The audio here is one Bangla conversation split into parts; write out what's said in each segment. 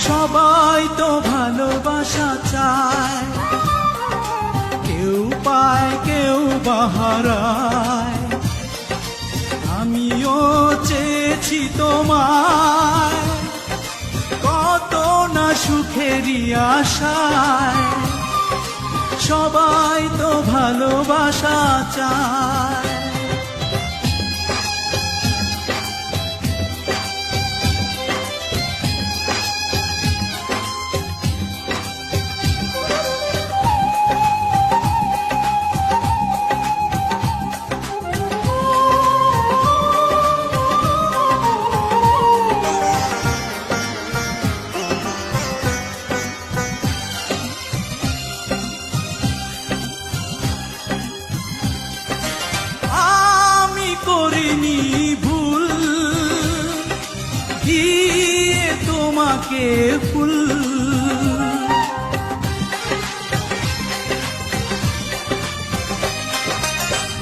সবাই তো ভালোবাসা চায়, কেউ পায় কেউ বাহারায়। আমিও চেয়েছি তোমায়, কত না সুখেরই আশায়। সবাই তো ভালোবাসা চায়। করিনি ভুল দিয়ে তোমাকে ফুল,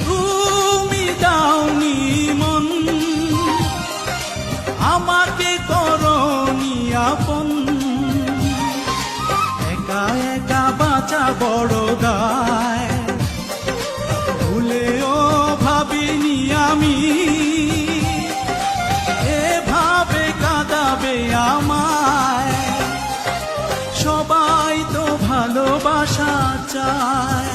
তুমি দাওনি মন, আমাকে করনি আপন। একা একা বাঁচা বড় দায়, ভুলেও ভাবিনি আমি এভাবে কাঁদাবে আমায়। সবাই তো ভালোবাসা চায়।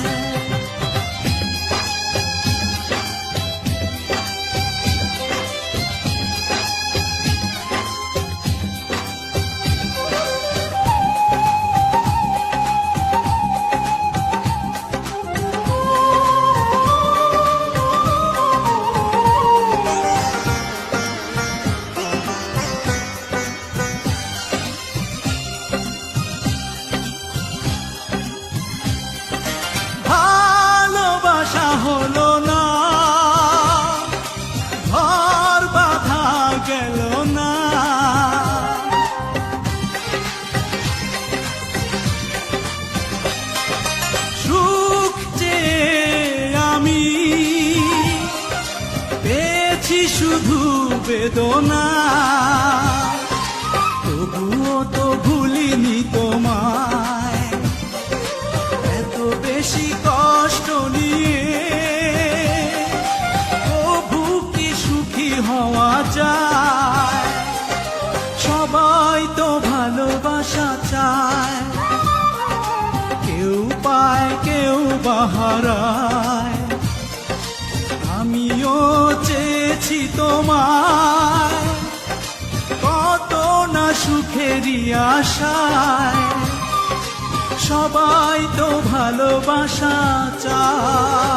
হলো না, ঘর বাঁধা গেল না। সুখ চেয়ে আমি পেয়েছি শুধু বেদনা, তবুও তো ভুলিনি তোমায়। এত বেশি কষ্ট নিয়ে হওয়া যায়। সবাই তো ভালোবাসা চায়, কেউ পায় কেউ বাহারায়। আমিও চেয়েছি তোমায়, কত না সুখেরই আশায়। সবাই তো ভালোবাসা চায়।